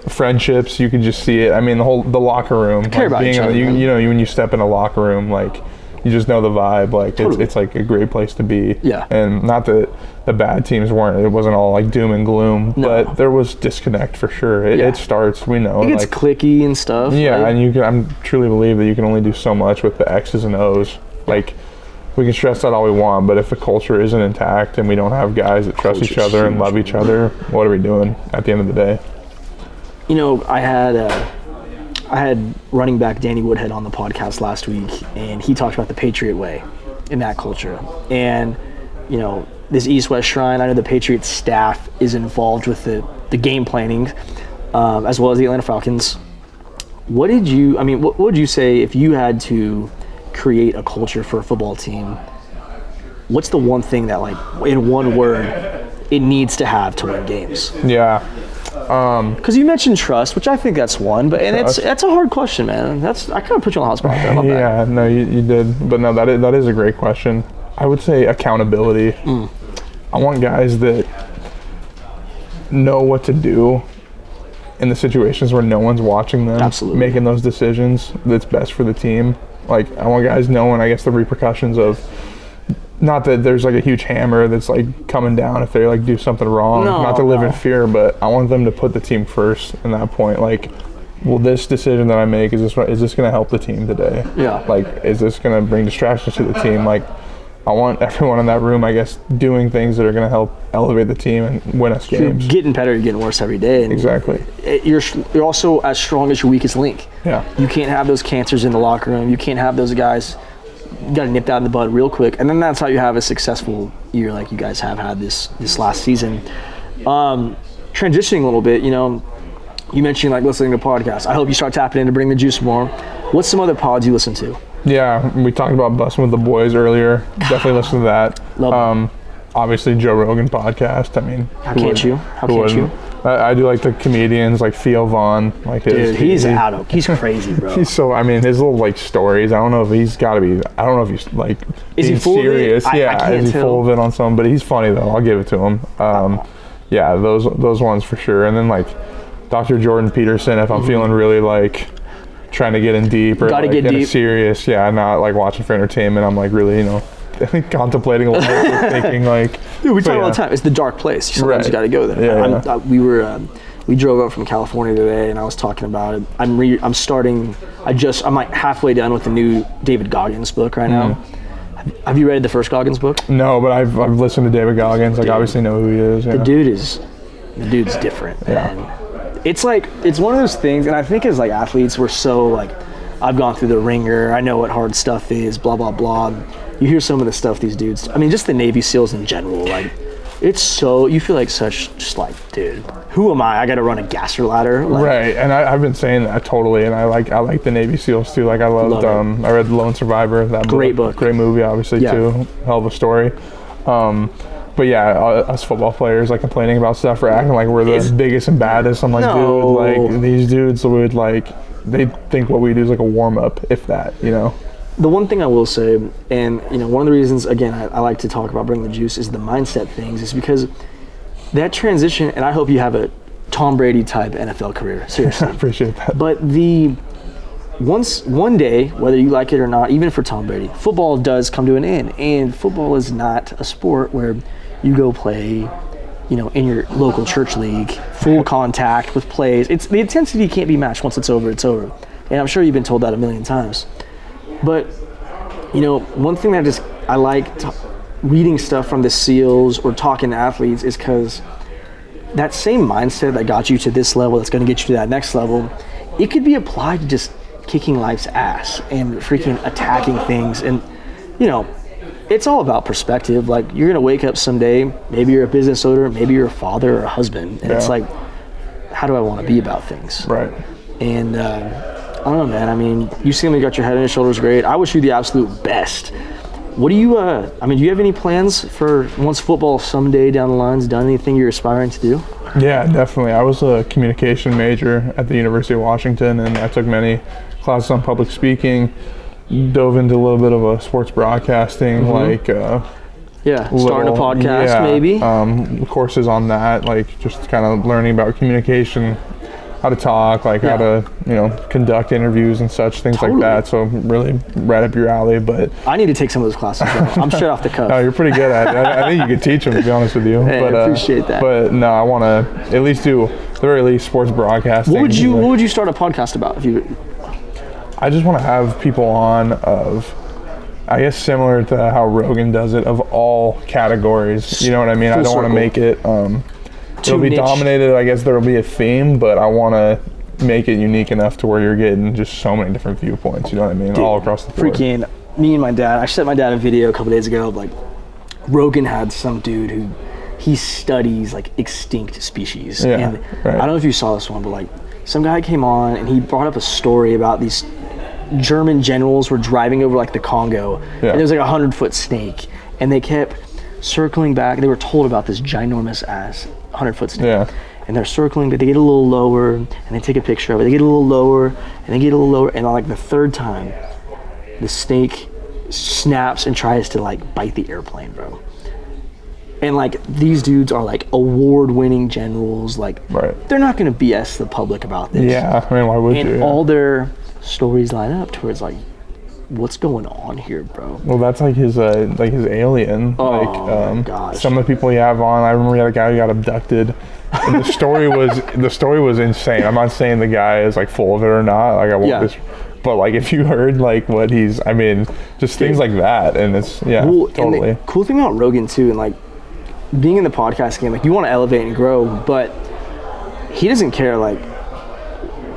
Friendships, you could just see it. I mean, the locker room. Care about each other. You know, when you step in a locker room, like, you just know the vibe. Like, totally. it's like a great place to be. Yeah. And not that the bad teams weren't. It wasn't all like doom and gloom. No. But there was disconnect for sure. It starts. We know. It gets cliquey and stuff. Yeah, like, and I truly believe that you can only do so much with the X's and O's. Like, we can stress that all we want, but if the culture isn't intact and we don't have guys that trust each other and love each other, what are we doing at the end of the day? You know, I had running back Danny Woodhead on the podcast last week, and he talked about the Patriot way in that culture. And, you know, this East-West Shrine, I know the Patriots staff is involved with the game planning, as well as the Atlanta Falcons. What would you say if you had to create a culture for a football team? What's the one thing that, like, in one word, it needs to have to win games? Yeah. Because you mentioned trust, which I think that's one, but that's a hard question, man. I kind of put you on the hot spot there. I love that. Yeah, no, you did, but no, that is a great question. I would say accountability. I want guys that know what to do in the situations where no one's watching them. Absolutely. Making those decisions that's best for the team. Like, I want guys knowing, I guess, the repercussions of. Not that there's like a huge hammer that's like coming down if they like do something wrong. Not to live in fear, but I want them to put the team first in that point. Like, well, this decision that I make, is this going to help the team today? Yeah. Like, is this going to bring distractions to the team? Like, I want everyone in that room, I guess, doing things that are going to help elevate the team and win us games. You're getting better, you're getting worse every day. And Exactly. You're also as strong as your weakest link. Yeah. You can't have those cancers in the locker room. You can't have those guys. You got to nip that in the bud real quick. And then that's how you have a successful year like you guys have had this last season. Transitioning a little bit, you mentioned like listening to podcasts. I hope you start tapping in to Bring the Juice more. What's some other pods you listen to? Yeah, we talked about Busting with the Boys earlier. Definitely listen to that. Obviously, Joe Rogan podcast. I mean, How can't you? I do like the comedians like Theo Vaughn. Like Dude, he's crazy, bro. He's so. I mean, his little like stories. I don't know if he's got to be. I don't know if he's like. Is he full serious? of it? Yeah, I can't is he tell. full of it on some? But he's funny though. I'll give it to him. Yeah, those ones for sure. And then like Dr. Jordan Peterson, if I'm feeling really like trying to get in deep or Gotta like, get in deep. a serious, not like watching for entertainment. I'm like really, contemplating life or thinking like. Dude, we talk yeah. all the time. It's the dark place. Sometimes Right. you got to go there. Yeah, We drove up from California today, and I was talking about it. I'm like halfway done with the new David Goggins book right now. Have you read the first Goggins book? No, but I've listened to David Goggins. Like, obviously know who he is. Yeah. The dude's different, man. It's like, it's one of those things, and I think as like athletes, we're so like, I've gone through the ringer, I know what hard stuff is, blah, blah, blah. You hear some of the stuff these dudes, I mean, just the Navy SEALs in general, like, it's so, you feel like just like, dude, who am I? I got to run a gasser ladder. Like, Right, and I've been saying that totally, and I like the Navy SEAls too. Like I loved, I read Lone Survivor, that Great book. Great movie, obviously too. Hell of a story. But yeah, us football players like complaining about stuff or acting like we're the biggest and baddest. I'm like, No. dude, like these dudes would like, they think what we do is like a warm up, if that, The one thing I will say, and one of the reasons, again, I like to talk about Bring the Juice is the mindset things, is because that transition, and I hope you have a Tom Brady type NFL career, seriously. I appreciate that. But one day, whether you like it or not, even for Tom Brady, football does come to an end, and football is not a sport where you go play, in your local church league, full contact with plays. It's the intensity can't be matched. Once it's over, it's over. And I'm sure you've been told that a million times. But, one thing that I like reading stuff from the SEALs or talking to athletes is because that same mindset that got you to this level, that's going to get you to that next level, it could be applied to just kicking life's ass and freaking attacking things. And, it's all about perspective. Like, you're going to wake up someday, maybe you're a business owner, maybe you're a father or a husband, and it's like, how do I want to be about things? Right. And, I don't know, man. I mean, you seem like you got your head on your shoulders great. I wish you the absolute best. What do you, do you have any plans for once football someday down the line's done? Anything you're aspiring to do? Yeah, definitely. I was a communication major at the University of Washington, and I took many classes on public speaking, dove into a little bit of a sports broadcasting, Starting a podcast, maybe. Courses on that, like just kind of learning about communication, how to talk, like how to, conduct interviews and such, things like that. So really right up your alley. But I need to take some of those classes, bro. I'm straight off the cuff. No, you're pretty good at it. I think you could teach them, to be honest with you. Hey, but, I appreciate that. But no, I want to at least do, at the very least, sports broadcasting. What would you start a podcast about? I just want to have people on of, I guess, similar to how Rogan does it, of all categories. You know what I mean? I don't want to make it, it'll be dominated. I guess there'll be a theme, but I want to make it unique enough to where you're getting just so many different viewpoints. You know what I mean? Dude, all across the board. Freaking, me and my dad, I sent my dad a video a couple days ago of like, Rogan had some dude who, he studies like extinct species. Yeah, and right. I don't know if you saw this one, but like, some guy came on and he brought up a story about these German generals were driving over like the Congo, and there was like 100-foot snake, and they kept circling back. They were told about this ginormous ass 100-foot snake, and they're circling, but they get a little lower, and they take a picture of it. They get a little lower, and they get a little lower, and on like the third time, the snake snaps and tries to like bite the airplane, bro. And like these dudes are like award-winning generals, like they're not gonna BS the public about this. Yeah, I mean, why would you? And all their stories line up towards like, what's going on here, bro? Well, that's like his alien. Oh, gosh. Some of the people he have on. I remember he had a guy who got abducted. And the story was insane. I'm not saying the guy is like full of it or not. Like I won't but like if you heard like what just things like that, and it's totally. And the cool thing about Rogan too, and like being in the podcast game, like you want to elevate and grow, but he doesn't care. Like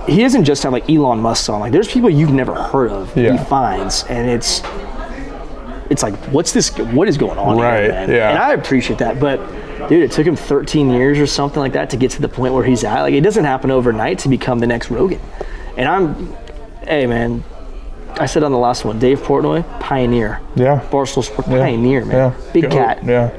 he doesn't just have like Elon Musk on. Like there's people you've never heard of. He finds, and it's like what is going on here, man? Yeah. And I appreciate that, but dude, it took him 13 years or something like that to get to the point where he's at. Like, it doesn't happen overnight to become the next Rogan. And hey, man, I said on the last one, Dave Portnoy, pioneer. Yeah. Barstool Sports, pioneer, man. Yeah. Big cat. Yeah.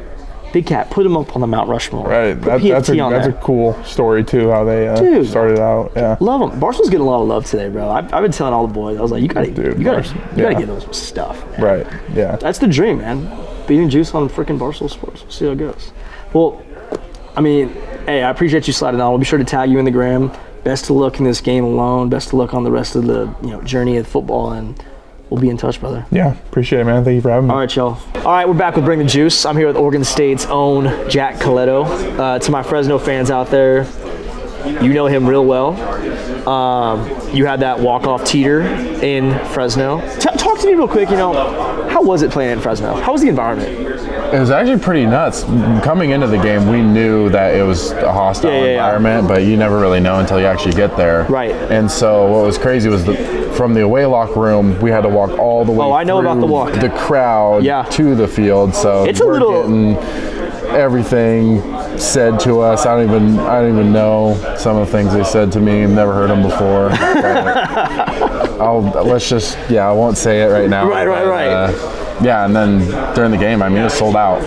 Big cat. Put him up on the Mount Rushmore. Right. That's a cool story, too, how they started out. Yeah. Love them. Barstool's getting a lot of love today, bro. I've been telling all the boys, I was like, you gotta give them some stuff, man. Right. Yeah. That's the dream, man. Beating Juice on freaking Barstool Sports. We'll see how it goes. Well, I mean, hey, I appreciate you sliding on. We'll be sure to tag you in the gram. Best of luck in this game alone. Best of luck on the rest of the journey of football, and we'll be in touch, brother. Yeah, appreciate it, man. Thank you for having me. All right, y'all. All right, we're back with Bring the Juice. I'm here with Oregon State's own Jack Coletto. To my Fresno fans out there, you know him real well. You had that walk-off teeter in Fresno. Talk to me real quick, how was it playing in Fresno? How was the environment? It was actually pretty nuts. Coming into the game, we knew that it was a hostile environment, but you never really know until you actually get there. Right. And so what was crazy was from the away locker room, we had to walk all the way through the crowd to the field. So it's getting everything said to us. I don't even know some of the things they said to me. I've never heard them before. I won't say it right now. Right. Yeah, and then during the game, it was sold out.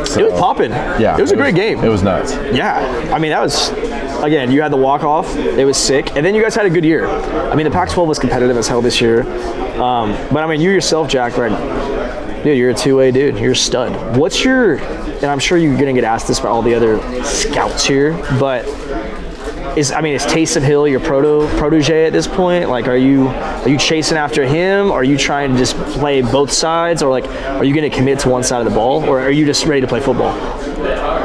So, it was popping. Yeah. It was a great game. It was nuts. Yeah. That was, again, you had the walk-off. It was sick. And then you guys had a good year. The Pac-12 was competitive as hell this year. But, you yourself, Jack, right? Dude, you're a two-way dude. You're a stud. And I'm sure you're going to get asked this by all the other scouts here, but is Taysom Hill your protege at this point? Like, are you chasing after him? Or are you trying to just play both sides? Or, are you going to commit to one side of the ball? Or are you just ready to play football?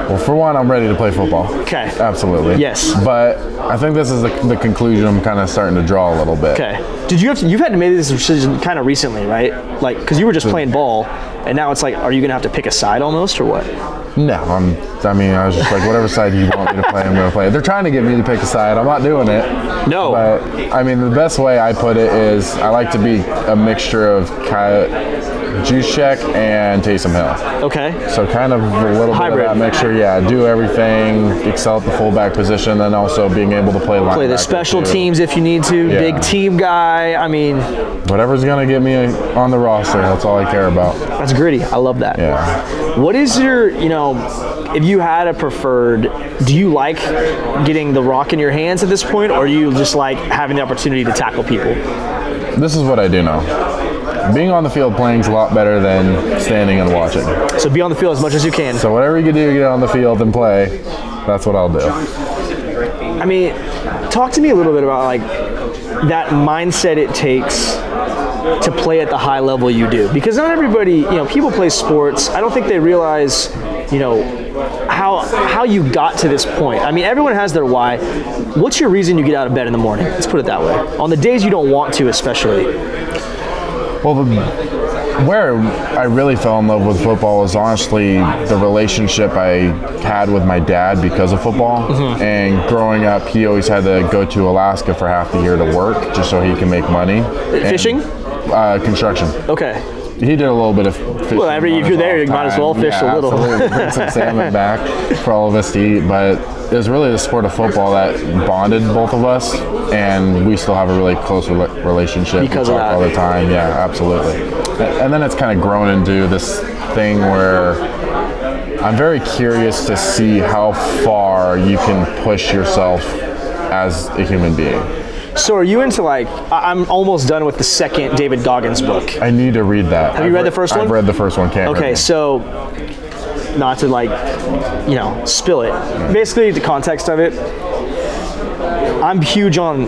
Well, for one, I'm ready to play football. Okay. Absolutely. Yes. But I think this is the conclusion I'm kind of starting to draw a little bit. Okay. You've had to make this decision kind of recently, right? Because you were just playing ball, and now it's like, are you going to have to pick a side almost, or what? No, I was just like, whatever side you want me to play, I'm going to play. They're trying to get me to pick a side. I'm not doing it. No. But, the best way I put it is I like to be a mixture of Juszczyk and Taysom Hill. Okay. So kind of a little hybrid. Bit of that mixture. Yeah, do everything, excel at the fullback position, then also being able to play linebacker. Play the special teams if you need to. Yeah. Big team guy. Whatever's going to get me on the roster, that's all I care about. That's gritty. I love that. Yeah. What is your, if you had a preferred, do you like getting the rock in your hands at this point, or do you just like having the opportunity to tackle people? This is what I do now. Being on the field playing is a lot better than standing and watching. So be on the field as much as you can. So whatever you can do to get on the field and play, that's what I'll do. Talk to me a little bit about that mindset it takes to play at the high level you do, because not everybody, people play sports. I don't think they realize, how you got to this point. Everyone has their why. What's your reason you get out of bed in the morning? Let's put it that way. On the days you don't want to, especially. Well, where I really fell in love with football was honestly the relationship I had with my dad because of football. Mm-hmm. And growing up, he always had to go to Alaska for half the year to work just so he can make money. Fishing? Construction. Okay. He did a little bit of fishing. Well, if you're there, you might as well fish a little. Absolutely. Bring some salmon back for all of us to eat. But it was really the sport of football that bonded both of us, and we still have a really close relationship. Because we of talk that. all the time. Yeah, absolutely. And then it's kind of grown into this thing where I'm very curious to see how far you can push yourself as a human being. So are you into I'm almost done with the second David Goggins book. I need to read that. Have you read the first one? I've read the first one. Okay, so not to spill it. Basically, the context of it, I'm huge on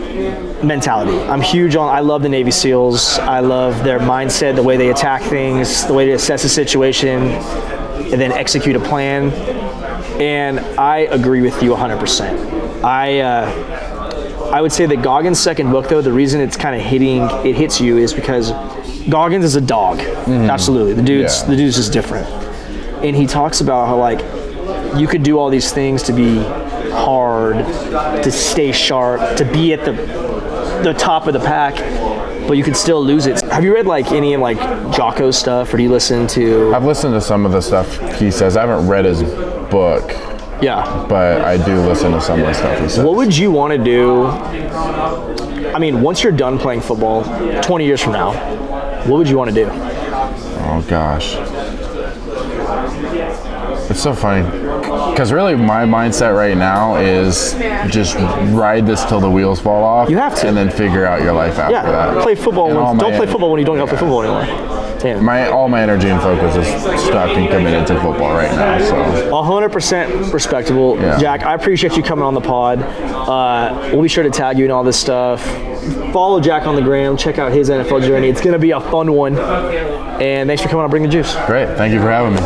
mentality. I love the Navy SEALs. I love their mindset, the way they attack things, the way they assess a situation, and then execute a plan. And I agree with you 100%. I would say that Goggins' second book, though, the reason it's kind of hits you is because Goggins is a dog. Absolutely. The dude's just different. And he talks about how, like, you could do all these things to be hard, to stay sharp, to be at the top of the pack, but you could still lose it. Have you read like any of like Jocko's stuff, or do you listen to? I've listened to some of the stuff he says. I haven't read his book. Yeah. But I do listen to some of the stuff he says. What would you want to do? I mean, once you're done playing football, 20 years from now, what would you want to do? Oh gosh. It's so funny, because really my mindset right now is just ride this till the wheels fall off. You have to. And then figure out your life after that. Play football. Don't play football when you don't have to play football anymore. Damn. All my energy and focus is stuck and committed to football right now. So 100% respectable. Yeah. Jack, I appreciate you coming on the pod. We'll be sure to tag you in all this stuff. Follow Jack on the gram. Check out his NFL journey. It's going to be a fun one. And thanks for coming on Bring the Juice. Great. Thank you for having me.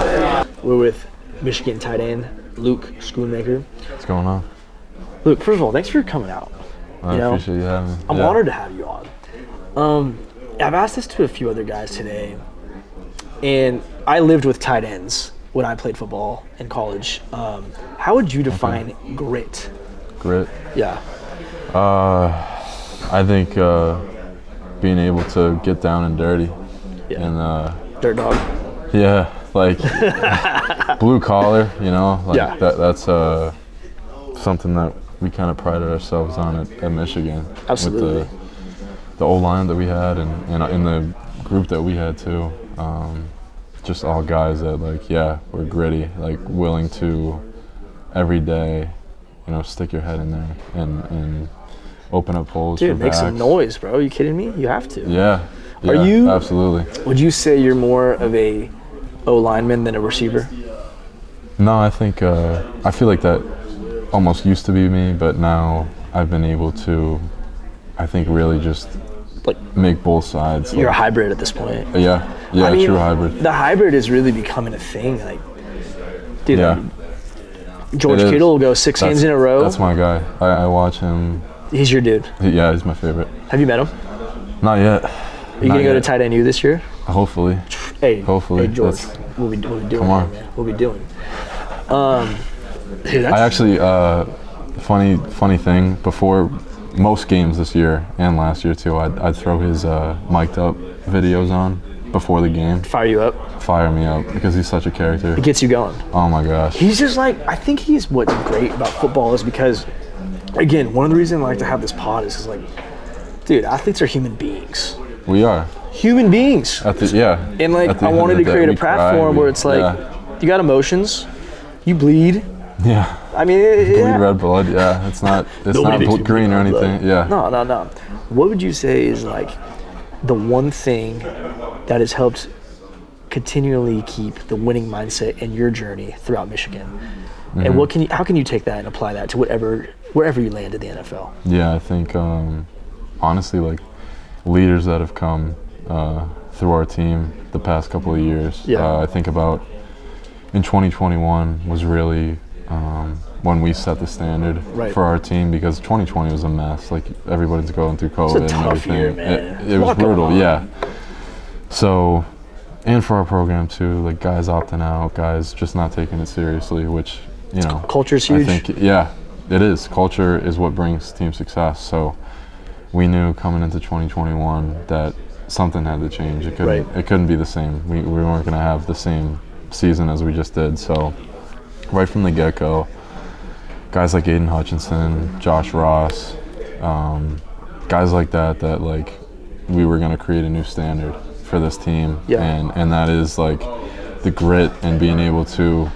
We're with Michigan tight end Luke Schoonmaker. What's going on? Luke, first of all, thanks for coming out. I appreciate you having me. I'm honored to have you on. I've asked this to a few other guys today, and I lived with tight ends when I played football in college. How would you define grit? Grit? Yeah. I think being able to get down and dirty. Yeah. And dirt dog. Yeah, like blue collar, like that's something that we kind of prided ourselves on at Michigan. Absolutely. With the O-line that we had and in the group that we had too. Just all guys that we're gritty, like willing to every day, stick your head in there and open up holes. Dude, for make backs. some noise, bro. Are you kidding me? You have to. Yeah. Are you? Absolutely. Would you say you're more of a O-lineman than a receiver? No, I think I feel like that almost used to be me, but now I've been able to, I think, really just make both sides. You're a hybrid at this point. Yeah, I mean, true hybrid. The hybrid is really becoming a thing. Like, dude, Yeah. George It is. Kittle will go six games in a row. That's my guy. I watch him. He's your dude. Yeah, he's my favorite. Have you met him? Not yet. Are you going to go to tight end U this year? Hopefully. Hey, Hopefully. Hey, George, we'll be doing Come on. man. We'll be doing. Dude, I actually, funny thing, before most games this year and last year too, I'd throw his mic'd up videos on before the game. fire you up. Fire me up because he's such a character. It gets you going. Oh my gosh. He's just like, I think he's what's great about football is because, again, one of the reasons I like to have this pod is like, dude, athletes are human beings. We are. Human beings. At And like, the I end wanted of to the day, create a we cry, platform where it's like, you got emotions, you bleed. Yeah. I mean, Bleed red blood. Yeah. It's not green or anything. Yeah. No. What would you say is like the one thing that has helped continually keep the winning mindset in your journey throughout Michigan? Mm-hmm. And how can you take that and apply that to wherever you land in the NFL? Yeah, I think honestly, like leaders that have come through our team the past couple of years. Yeah. I think about in 2021 was really when we set the standard for our team, because 2020 was a mess. Like everybody's going through COVID It's a and tough everything. year, man. It was brutal. Yeah. So, and for our program too, like guys opting out, guys just not taking it seriously, which Culture's huge. I think it is. Culture is what brings team success. So we knew coming into 2021 that something had to change. It couldn't be the same. We weren't going to have the same season as we just did. So right from the get-go, guys like Aiden Hutchinson, Josh Ross, guys like that like we were going to create a new standard for this team. Yeah. And that is like the grit and being able to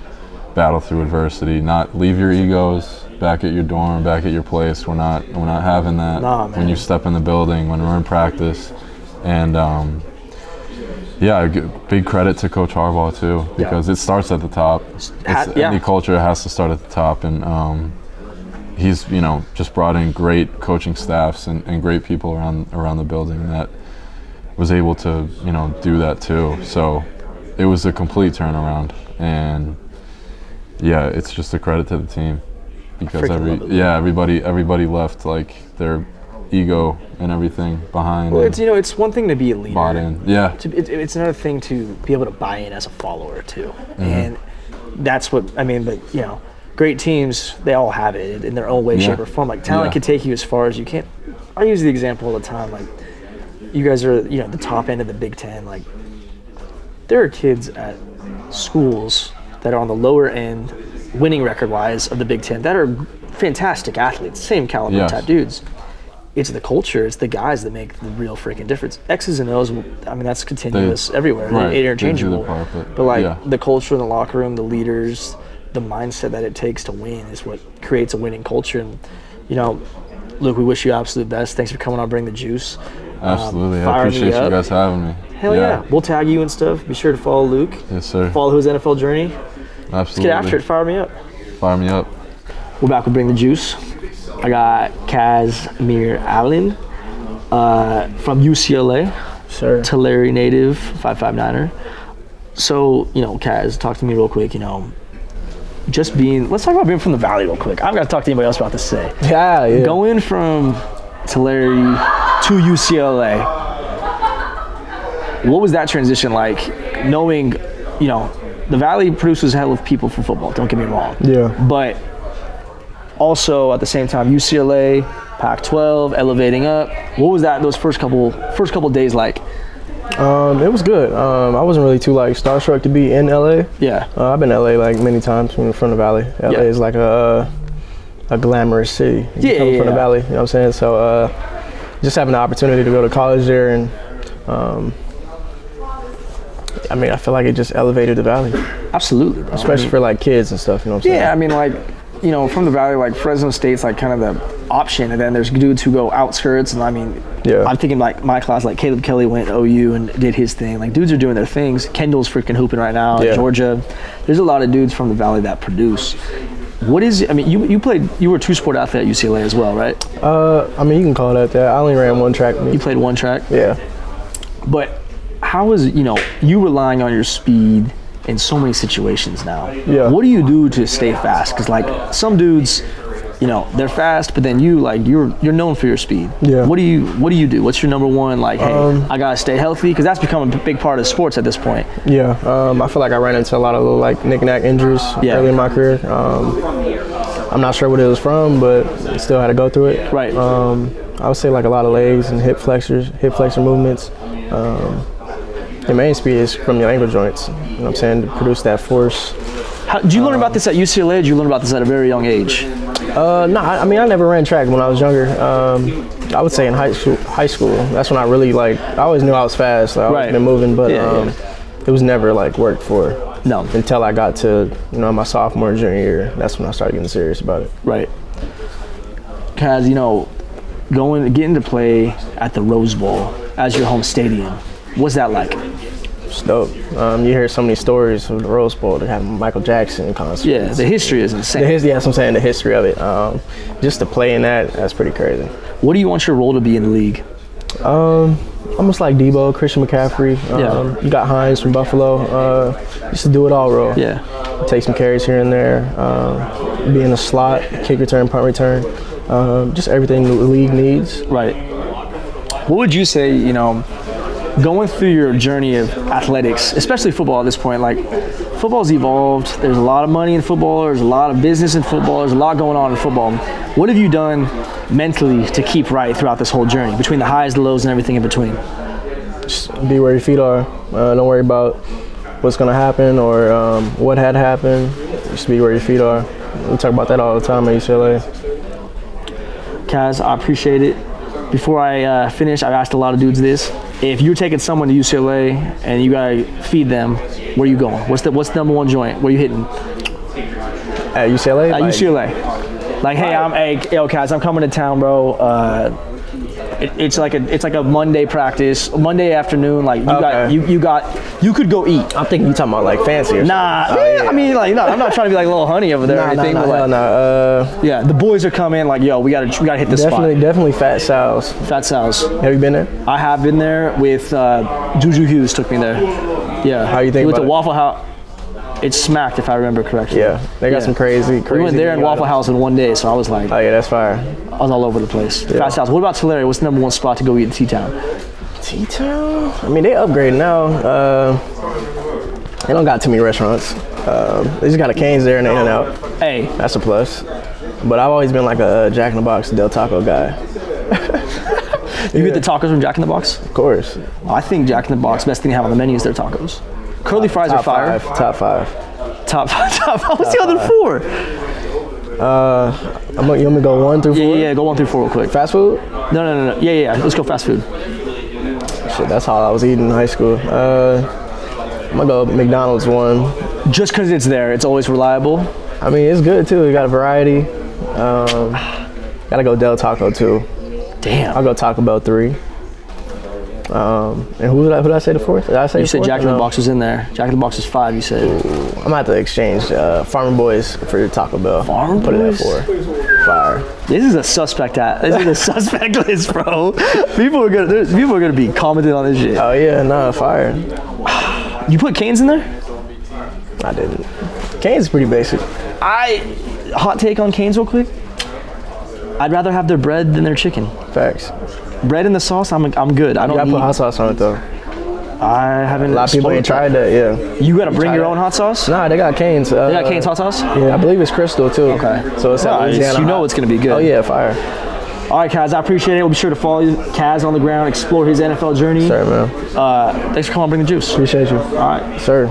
battle through adversity, not leave your egos back at your dorm, back at your place. We're not having that when you step in the building, when we're in practice. And big credit to Coach Harbaugh too, because it starts at the top. Any culture has to start at the top, and he's just brought in great coaching staffs and great people around the building that was able to do that too. So it was a complete turnaround, and yeah, it's just a credit to the team because everybody left like their ego and everything behind. Well, it's one thing to be a leader. Bought in, yeah. It's another thing to be able to buy in as a follower too, and that's what I mean. But great teams, they all have it in their own way, shape, or form. Like talent can take you as far as you can. I use the example all the time. Like you guys are, the top end of the Big Ten. Like there are kids at schools that are on the lower end, winning record-wise of the Big Ten, that are fantastic athletes, same caliber type dudes. It's the culture, it's the guys that make the real freaking difference. X's and O's, that's continuous everywhere. Right, they're interchangeable. But the culture in the locker room, the leaders, the mindset that it takes to win is what creates a winning culture. And, Luke, we wish you absolute best. Thanks for coming on Bring the Juice. Absolutely. I appreciate you guys having me. Hell yeah. We'll tag you and stuff. Be sure to follow Luke. Yes, sir. Follow his NFL journey. Absolutely. Let's get after it. Fire me up. Fire me up. We're back with Bring the Juice. I got Kazmir Allen from UCLA. Sure. Tulare native, 5'9". So, Kaz, talk to me real quick, let's talk about being from the Valley real quick. I've got to talk to anybody else about this to say. Yeah. Going from Tulare to UCLA, what was that transition like, knowing, the Valley produces a hell of people for football, don't get me wrong. Yeah. But also, at the same time, UCLA, Pac-12, elevating up. What was those first couple days like? It was good. I wasn't really too starstruck to be in LA. Yeah. I've been to LA many times from the Valley. LA is like a glamorous city. From the Valley, you know what I'm saying? So just having the opportunity to go to college there, and I feel like it just elevated the Valley. Absolutely, bro. Especially for kids and stuff, you know what I'm saying? From the Valley, Fresno State's kind of the option, and then there's dudes who go outskirts, and I'm thinking my class, Caleb Kelly went OU and did his thing. Dudes are doing their things. Kendall's freaking hooping right now in Georgia. There's a lot of dudes from the Valley that produce. What is it? You were a two-sport athlete at UCLA as well, right? You can call it that. I only ran one track. You played one track? Yeah. But how is, you relying on your speed in so many situations now? Yeah. What do you do to stay fast? Because some dudes, they're fast, but then you're known for your speed. Yeah. What do you do? What's your number one? Hey, I gotta stay healthy, because that's become a big part of sports at this point. Yeah. I feel like I ran into a lot of little knick-knack injuries early in my career. I'm not sure what it was from, but still had to go through it. Right. I would say a lot of legs and hip flexor movements. The main speed is from your ankle joints, you know what I'm saying, to produce that force. Did you learn about this at UCLA, or did you learn about this at a very young age? No, I never ran track when I was younger. I would say in high school. That's when I really I always knew I was fast. I always been moving, but it was never worked for. No. Until I got to my sophomore and junior year. That's when I started getting serious about it. Right. Kaz, getting to play at the Rose Bowl as your home stadium, what's that like? It's dope. You hear so many stories of the Rose Bowl. They have Michael Jackson concerts. Yeah, the history is insane. That's what I'm saying, the history of it. Just to play in that's pretty crazy. What do you want your role to be in the league? Almost like Debo, Christian McCaffrey. You got Hines from Buffalo. Just to do it all, bro. Yeah. Take some carries here and there. Be in the slot, kick return, punt return. Just everything the league needs. Right. What would you say, going through your journey of athletics, especially football at this point, football's evolved. There's a lot of money in football. There's a lot of business in football. There's a lot going on in football. What have you done mentally to keep right throughout this whole journey, between the highs, the lows, and everything in between? Just be where your feet are. Don't worry about what's going to happen or what had happened. Just be where your feet are. We talk about that all the time at UCLA. Kaz, I appreciate it. Before I finish, I've asked a lot of dudes this. If you're taking someone to UCLA and you gotta feed them, where are you going? What's the number one joint? Where are you hitting? At UCLA? At UCLA. Hey, Kaz, I'm coming to town, bro. It's like a Monday practice, Monday afternoon. Like you could go eat. I'm thinking you talking about like fancy. Or Nah, something. I mean like no, I'm not trying to be like Little Honey over there or anything. But like, yeah, the boys are coming. Like yo, we gotta hit this spot. Definitely Fat Sal's. Fat Sal's. Have you been there? I have been there with Juju Hughes took me there. Yeah. How you think we went about to it? Waffle House. It's smacked if I remember correctly. Yeah, they got some crazy. We went there and Waffle House in one day, so I was like, Oh yeah, that's fire. I was all over the place. Yeah. Fat Sal's. What about Tulare? What's the number one spot to go eat in T-Town? T-Town? I mean, they upgraded now. They don't got too many restaurants. They just got a Cane's there and In-N-Out. Hey, That's a plus. But I've always been like a Jack in the Box Del Taco guy. you get the tacos from Jack in the Box? Of course. I think Jack in the Box, best thing to have on the menu is their tacos. Curly fries are fire. Top five. Top five. What's the other four? You want me to go 1 through 4? Yeah, go 1 through 4 real quick. Fast food? No. Yeah. Let's go fast food. Shit, that's all I was eating in high school. I'm gonna go McDonald's 1. Just because it's there, it's always reliable. I mean, it's good too. You got a variety. Gotta go Del Taco 2. Damn. I'll go Taco Bell 3. And who did I say the fourth? Did I say You the said fourth? Jack in the Box was in there. Jack in the Box is 5, you said. I'm gonna have to exchange Farmer Boys for Taco Bell. Farmer Put Boys? it at 4. Fire. This is a suspect list, bro. People are gonna be commenting on this shit. Oh yeah, no, fire. You put Cane's in there? I didn't. Cane's is pretty basic. Hot take on Cane's real quick. I'd rather have their bread than their chicken. Facts. Bread in the sauce, I'm good. I You don't gotta need. put hot sauce on it though. I haven't. A lot of people ain't tried that. Yeah. You gotta bring tried your it. own hot sauce. Nah, they got Cane's. They got Cane's hot sauce. Yeah, I believe it's Crystal too. Okay. So it's Well, at Louisiana. you know hot. it's gonna be good. Oh yeah, fire. All right, Kaz, I appreciate it. We'll be sure to follow Kaz on the ground, explore his NFL journey. Sorry, man. Thanks for coming on Bring the Juice. Appreciate you. All right. Sir.